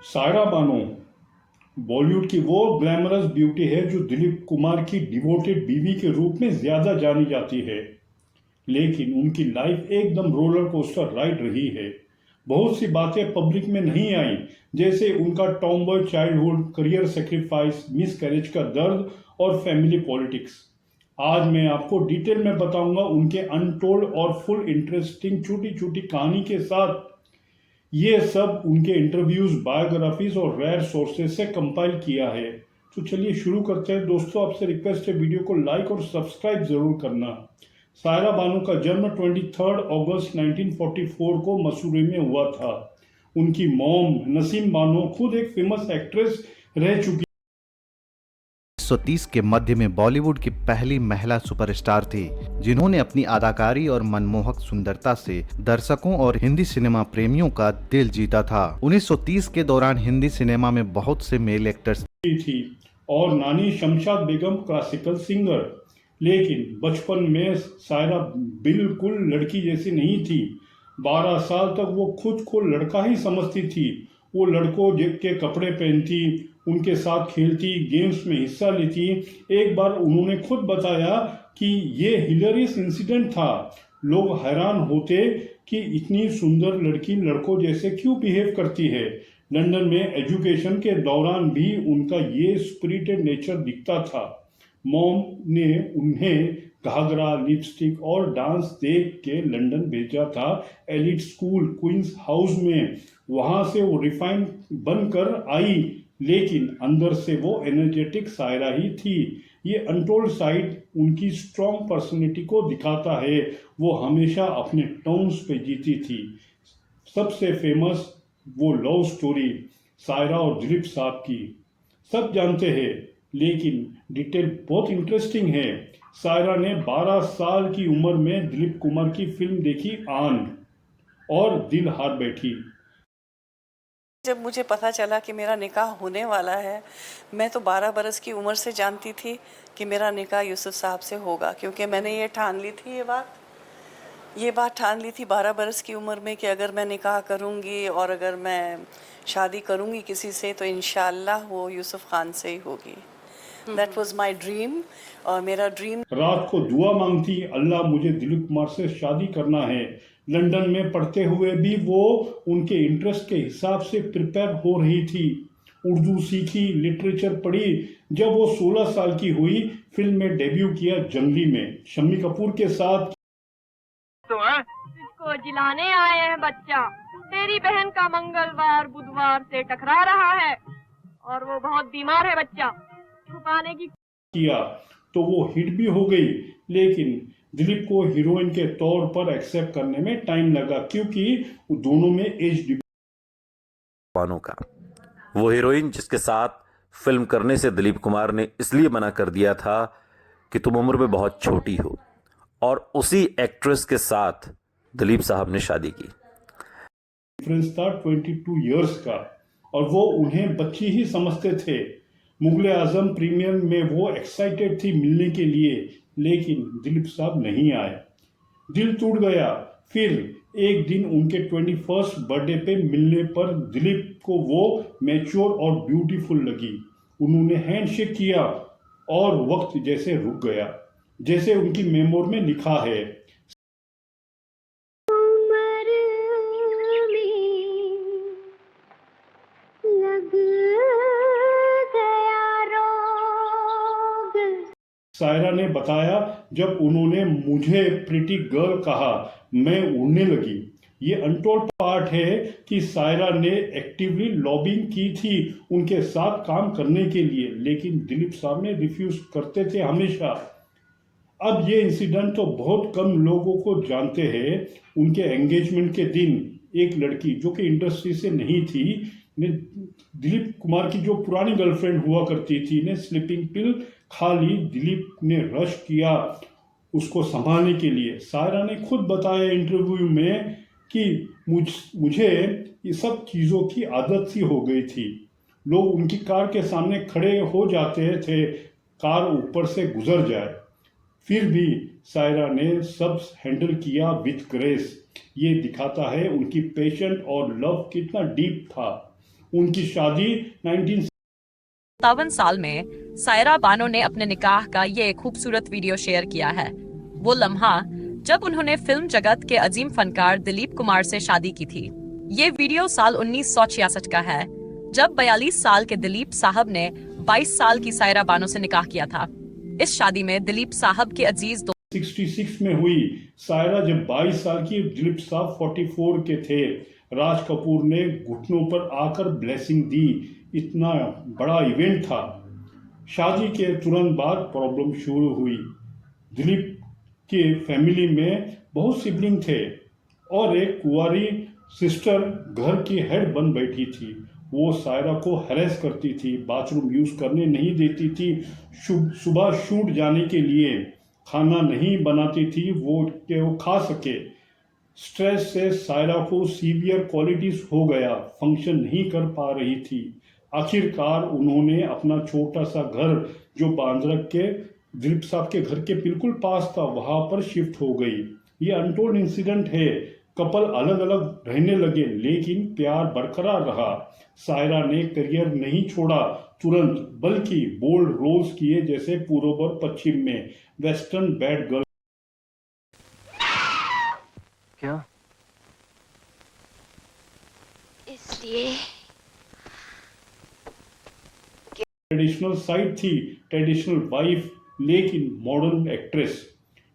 सायरा बानो बॉलीवुड की वो glamorous beauty है जो दिलीप कुमार की डिवोटेड बीवी के रूप में ज्यादा जानी जाती है। लेकिन उनकी लाइफ एकदम रोलर कोस्टर राइड रही है। बहुत सी बातें पब्लिक में नहीं आई, जैसे उनका tomboy childhood, career sacrifice, miss carriage का दर्द और फैमिली पॉलिटिक्स। आज मैं आपको डिटेल में बताऊंगा उनके अनटोल्ड और फुल इंटरेस्टिंग छोटी छोटी कहानी के साथ। ये सब उनके इंटरव्यूज, बायोग्राफीज और रेयर सोर्सेज से कंपाइल किया है। तो चलिए शुरू करते हैं। दोस्तों, आपसे रिक्वेस्ट है वीडियो को लाइक और सब्सक्राइब जरूर करना। सायरा बानो का जन्म 23 अगस्त 1944 को मसूरी में हुआ था। उनकी मॉम नसीम बानो खुद एक फेमस एक्ट्रेस रह चुकी 1930 के मध्य में बॉलीवुड की पहली महिला सुपरस्टार थी, जिन्होंने अपनी अदाकारी और मनमोहक सुंदरता से दर्शकों और हिंदी सिनेमा प्रेमियों का दिल जीता था। 1930 के दौरान हिंदी सिनेमा में बहुत से मेल एक्टर्स थी और नानी शमशाद बेगम क्लासिकल सिंगर। लेकिन बचपन में सायरा बिल्कुल लड़की जैसी नहीं थी। 12 साल तक वो खुद को लड़का ही समझती थी। वो लड़कों के कपड़े पहनती, उनके साथ खेलती, गेम्स में हिस्सा लेती। एक बार उन्होंने खुद बताया कि ये हिलेरियस इंसिडेंट था। लोग हैरान होते कि इतनी सुंदर लड़की लड़कों जैसे क्यों बिहेव करती है। लंदन में एजुकेशन के दौरान भी उनका ये स्पिरिटेड नेचर दिखता था। मॉम ने उन्हें घाघरा, लिपस्टिक और डांस देख के लंदन भेजा था, एलिट स्कूल क्वींस हाउस में। वहां से वो रिफाइन बनकर आई, लेकिन अंदर से वो एनर्जेटिक सायरा ही थी। ये अनटोल्ड साइड उनकी स्ट्रॉन्ग पर्सनैलिटी को दिखाता है। वो हमेशा अपने टर्म्स पे जीती थी। सबसे फेमस वो लव स्टोरी सायरा और दिलीप साहब की सब जानते हैं, लेकिन डिटेल बहुत इंटरेस्टिंग है। सायरा ने 12 साल की उम्र में दिलीप कुमार की फिल्म देखी आन, और दिल हार बैठी। जब मुझे पता चला कि मेरा निकाह होने वाला है, मैं तो 12 बरस की उम्र से जानती थी कि मेरा निकाह यूसुफ साहब से होगा, क्योंकि मैंने ये ठान ली थी। ये बात ठान ली थी 12 बरस की उम्र में कि अगर मैं निकाह करूँगी और अगर मैं शादी करूँगी किसी से तो इंशाअल्लाह वो यूसुफ खान से ही होगी। That was my dream. और मेरा ड्रीम रात को दुआ मांगती, अल्लाह मुझे दिलीप कुमार से शादी करना है। लंदन में पढ़ते हुए भी वो उनके इंटरेस्ट के हिसाब से प्रिपेयर हो रही थी। उर्दू सीखी, लिटरेचर पढ़ी। जब वो 16 साल की हुई, फिल्म में डेब्यू किया जंगली में शम्मी कपूर के साथ। तो है इसको जिलाने आए हैं बच्चा। तेरी बहन का मंगलवार बुधवार से टकरा रहा है और वो बहुत बीमार है बच्चा। छुपाने की किया तो वो हिट भी हो गई, लेकिन दिलीप को हीरोइन के तौर पर एक्सेप्ट करने में टाइम लगा, क्योंकि दोनों में एज बानो का वो हीरोइन जिसके साथ फिल्म करने से दिलीप कुमार ने इसलिए मना कर दिया था कि तुम उम्र में बहुत छोटी हो, और उसी एक्ट्रेस के साथ दिलीप साहब ने शादी की। डिफरेंस था 22 इयर्स का, और वो उन्हें बच्ची ही समझते थे। मुगले आजम प्रीमियर में वो एक्साइटेड थी मिलने के लिए, लेकिन दिलीप साहब नहीं आए। दिल टूट गया। फिर एक दिन उनके 21st बर्थडे पे मिलने पर दिलीप को वो मैच्योर और ब्यूटीफुल लगी। उन्होंने हैंडशेक किया और वक्त जैसे रुक गया, जैसे उनकी मेमोर में लिखा है। सायरा ने बताया, जब उन्होंने मुझे प्रिटी गर्ल कहा, मैं उड़ने लगी। ये अनटोल्ड पार्ट है कि सायरा ने एक्टिवली लॉबिंग की थी उनके साथ काम करने के लिए, लेकिन दिलीप साहब ने रिफ्यूज करते थे हमेशा। अब ये इंसिडेंट तो बहुत कम लोगों को जानते हैं। उनके एंगेजमेंट के दिन एक लड़की जो कि इंडस्ट्री से नहीं थी ने दिलीप कुमार की जो पुरानी गर्लफ्रेंड हुआ करती थी ने स्लीपिंग पिल खा ली। दिलीप ने रश किया उसको संभालने के लिए। सायरा ने खुद बताया इंटरव्यू में कि मुझे ये सब चीज़ों की आदत सी हो गई थी। लोग उनकी कार के सामने खड़े हो जाते थे, कार ऊपर से गुजर जाए, फिर भी सायरा ने सब हैंडल किया विथ ग्रेस। ये दिखाता है उनकी पेशेंट और लव कितना डीप था। उनकी शादी 57 साल में सायरा बानो ने अपने निकाह का ये खूबसूरत वीडियो शेयर किया है। वो लम्हा जब उन्होंने फिल्म जगत के अजीम फनकार दिलीप कुमार से शादी की थी। ये वीडियो साल 1966 का है, जब 42 साल के दिलीप साहब ने 22 साल की सायरा बानो से निकाह किया था। इस शादी में दिलीप साहब के अजीज 66 में हुई। सायरा जब 22 साल की, दिलीप साहब 44 के थे। राज कपूर ने घुटनों पर आकर ब्लेसिंग दी। इतना बड़ा इवेंट था। शादी के तुरंत बाद प्रॉब्लम शुरू हुई। दिलीप के फैमिली में बहुत सिबलिंग थे और एक कुंवारी सिस्टर घर की हेड बन बैठी थी। वो सायरा को हैरेस करती थी, बाथरूम यूज करने नहीं देती थी, सुबह शूट जाने के लिए खाना नहीं बनाती थी वो कि वो खा सके। स्ट्रेस से सायरा को सीवियर क्वालिटीज हो गया, फंक्शन नहीं कर पा रही थी। आखिरकार उन्होंने अपना छोटा सा घर जो बांद्रा के दिलीप साहब के घर के बिल्कुल पास था, वहां पर शिफ्ट हो गई। ये अनटोल्ड इंसिडेंट है। कपल अलग अलग रहने लगे लेकिन प्यार बरकरार रहा। सायरा ने करियर नहीं छोड़ा तुरंत, बल्कि बोल्ड रोल्स किए, जैसे पूर्व और पश्चिम में वेस्टर्न बैड गर्ल। क्या? इसलिए ट्रेडिशनल साइड थी, ट्रेडिशनल वाइफ लेकिन मॉडर्न एक्ट्रेस।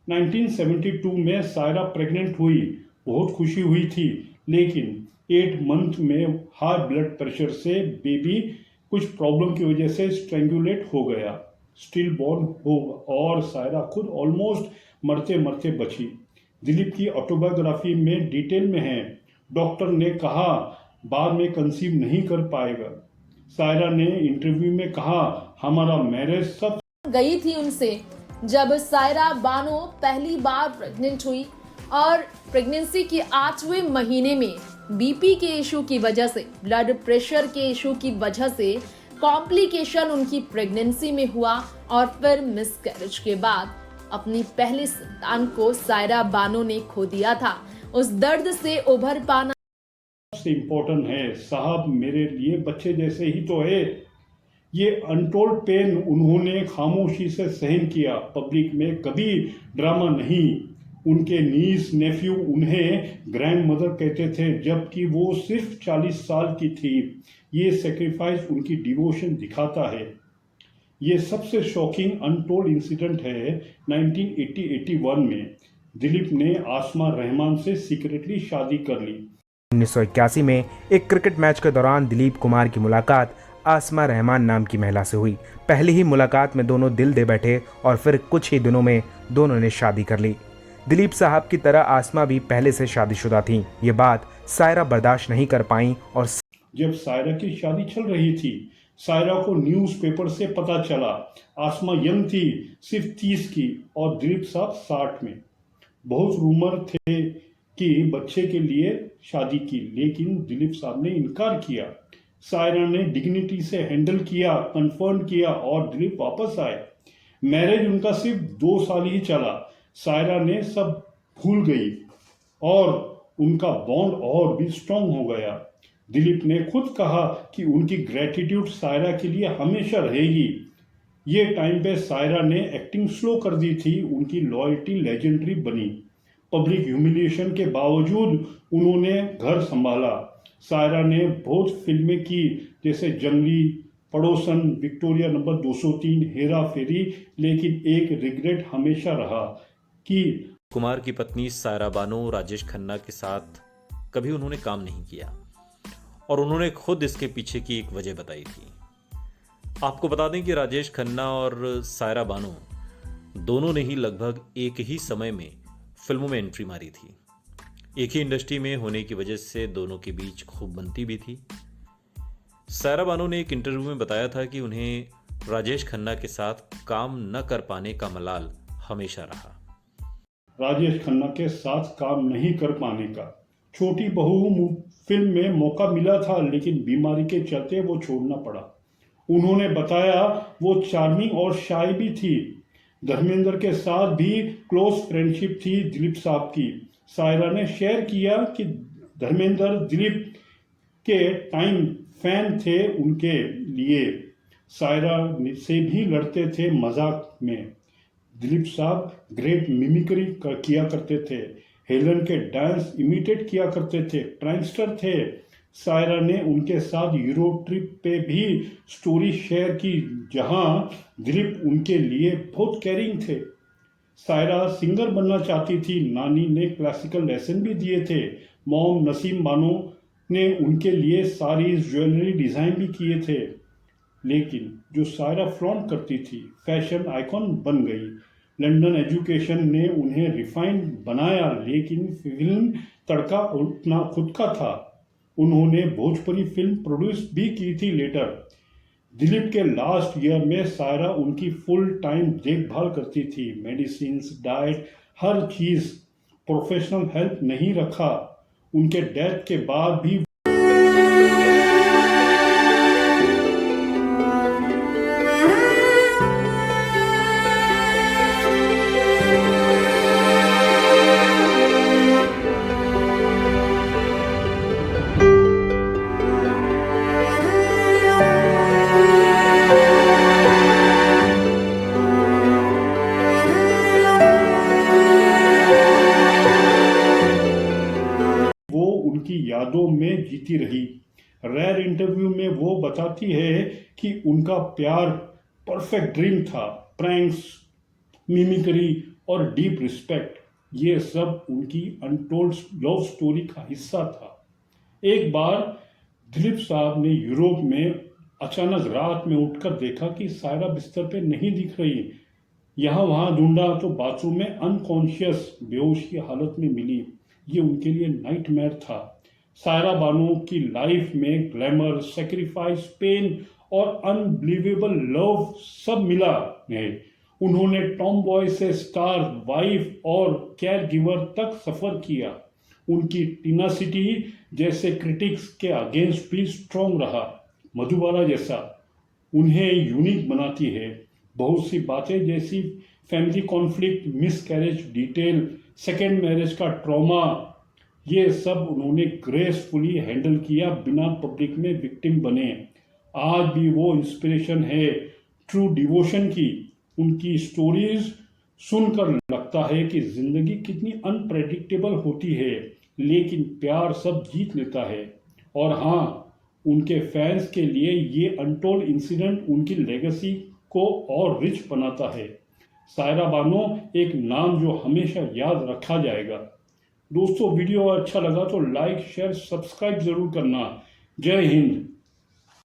1972 में सायरा प्रेग्नेंट हुई। बहुत खुशी हुई थी लेकिन 8 मंथ में हाई ब्लड प्रेशर से बेबी कुछ प्रॉब्लम की वजह से स्ट्रेंगुलेट हो गया, स्टिल बॉर्न हो, और सायरा खुद ऑलमोस्ट मरते मरते बची। दिलीप की ऑटोबायोग्राफी में डिटेल में है। डॉक्टर ने कहा बाद में कंसीव नहीं कर पाएगा। सायरा ने इंटरव्यू में कहा हमारा मैरिज सब गई थी उनसे जब सायरा बानो पहली बार प्रेग्नेंट हुई और प्रेगनेंसी के 8वें महीने में बीपी के इशू की वजह से, ब्लड प्रेशर के इशू की वजह से कॉम्प्लिकेशन उनकी प्रेगनेंसी में हुआ और फिर मिसकैरेज के बाद अपनी पहली संतान को सायरा बानो ने खो दिया था। उस दर्द से उभर पाना सबसे इम्पोर्टेंट है। साहब मेरे लिए बच्चे जैसे ही तो है। ये अनटोल्ड पेन उन्होंने खामोशी से सहन किया, पब्लिक में कभी ड्रामा नहीं। उनके नीस नेफ्यू उन्हें ग्रैंड मदर कहते थे जबकि वो सिर्फ 40 साल की थी। ये सेक्रीफाइस उनकी डिवोशन दिखाता है। ये सबसे शॉकिंग अनटोल्ड इंसिडेंट है। 1981 में दिलीप ने आसमा रहमान से सीक्रेटली शादी कर ली। 1981 में एक क्रिकेट मैच के दौरान दिलीप कुमार की मुलाकात आसमा रहमान नाम की महिला से हुई। पहली ही मुलाकात में दोनों दिल दे बैठे और फिर कुछ ही दिनों में दोनों ने शादी कर ली। दिलीप साहब की तरह आसमा भी पहले से शादीशुदा थीं। ये बात सायरा बर्दाश्त नहीं कर पाई और जब सायरा की शादी चल रही थी, सायरा को न्यूज़पेपर से पता चला। आसमा यंग थी, सिर्फ 30 की, और दिलीप साहब 60 में। बहुत रूमर थे कि बच्चे के लिए शादी की, लेकिन दिलीप साहब ने इनकार किया। सायरा ने डिग्निटी से हैंडल किया, कंफर्म किया और दिलीप वापस आए। मैरिज उनका सिर्फ 2 साल ही चला। सायरा ने सब भूल गई और उनका बॉन्ड और भी स्ट्रांग हो गया। दिलीप ने खुद कहा कि उनकी ग्रेटिट्यूड सायरा के लिए हमेशा रहेगी। ये टाइम पे सायरा ने एक्टिंग स्लो कर दी थी, उनकी लॉयल्टी लेजेंडरी बनी। पब्लिक ह्यूमिलिएशन के बावजूद उन्होंने घर संभाला। सायरा ने बहुत फिल्में की, जैसे जंगली, पड़ोसन, विक्टोरिया नंबर 203, हेरा फेरी, लेकिन एक रिग्रेट हमेशा रहा कि कुमार की पत्नी सायरा बानो राजेश खन्ना के साथ कभी उन्होंने काम नहीं किया और उन्होंने खुद इसके पीछे की एक वजह बताई थी। आपको बता दें कि राजेश खन्ना और सायरा बानो दोनों ने ही लगभग एक ही समय में फिल्मों में एंट्री मारी थी। एक ही इंडस्ट्री में होने की वजह से दोनों के बीच खूब बनती भी थी। सायरा बानो ने एक इंटरव्यू में बताया था कि उन्हें राजेश खन्ना के साथ काम न कर पाने का मलाल हमेशा रहा। राजेश खन्ना के साथ काम नहीं कर पाने का। छोटी बहू फिल्म में मौका मिला था लेकिन बीमारी के चलते वो छोड़ना पड़ा। उन्होंने बताया वो चार्मिंग और शाय भी थी। धर्मेंद्र के साथ भी क्लोज फ्रेंडशिप थी दिलीप साहब की। सायरा ने शेयर किया कि धर्मेंद्र दिलीप के टाइम फैन थे उनके लिए सायरा से भी लड़ते थे मजाक में। दिलीप साहब ग्रेट मिमिक्री किया करते थे, हेलन के डांस इमिटेट किया करते थे, प्रैंकस्टर थे। सायरा ने उनके साथ यूरोप ट्रिप पे भी स्टोरी शेयर की जहां दिलीप उनके लिए बहुत केयरिंग थे। सायरा सिंगर बनना चाहती थी, नानी ने क्लासिकल लेसन भी दिए थे। मॉम नसीम बानो ने उनके लिए सारी ज्वेलरी डिज़ाइन भी किए थे। लेकिन जो सायरा फ्लॉन्ट करती थी, फैशन आइकॉन बन गई। लंदन एजुकेशन ने उन्हें रिफाइंड बनाया, लेकिन फिल्म तड़का उतना खुद का था। उन्होंने भोजपुरी फिल्म प्रोड्यूस भी की थी लेटर। दिलीप के लास्ट ईयर में सायरा उनकी फुल टाइम देखभाल करती थी, मेडिसिन, डाइट, हर चीज़। प्रोफेशनल हेल्प नहीं रखा। उनके डेथ के बाद भी उनकी यादों में जीती रही। रेयर इंटरव्यू में वो बताती है कि उनका प्यार परफेक्ट ड्रीम था। प्रैंक्स, मिमिक्री और डीप रिस्पेक्ट, ये सब उनकी अनटोल्ड लव स्टोरी का हिस्सा था। एक बार दिलीप साहब ने यूरोप में अचानक रात में उठकर देखा कि सायरा बिस्तर पे नहीं दिख रही। यहाँ वहाँ ढूंढा तो बाथरूम में अनकॉन्शियस बेहोश की हालत में मिली। ये उनके लिए नाइटमेयर था। सायरा बानो की लाइफ में ग्लैमर, सैक्रिफाइस, पेन और अनबिलीवेबल लव सब मिला है। उन्होंने टॉम बॉय से स्टार वाइफ और केयर गिवर तक सफर किया। उनकी टीनासिटी जैसे क्रिटिक्स के अगेंस्ट भी स्ट्रॉन्ग रहा। मधुबाला जैसा उन्हें यूनिक बनाती है। बहुत सी बातें जैसी family conflict, miscarriage detail, second marriage का ट्रॉमा, ये सब उन्होंने ग्रेसफुली हैंडल किया, बिना पब्लिक में विक्टिम बने। आज भी वो इंस्पिरेशन है ट्रू डिवोशन की। उनकी स्टोरीज सुनकर लगता है कि जिंदगी कितनी अनप्रेडिक्टेबल होती है, लेकिन प्यार सब जीत लेता है। और हाँ, उनके फैंस के लिए ये अनटोल्ड इंसिडेंट उनकी लेगेसी को और रिच बनाता है। सायरा बानो एक नाम जो हमेशा याद रखा जाएगा। दोस्तों, वीडियो अच्छा लगा तो लाइक, शेयर, सब्सक्राइब जरूर करना। जय हिंद।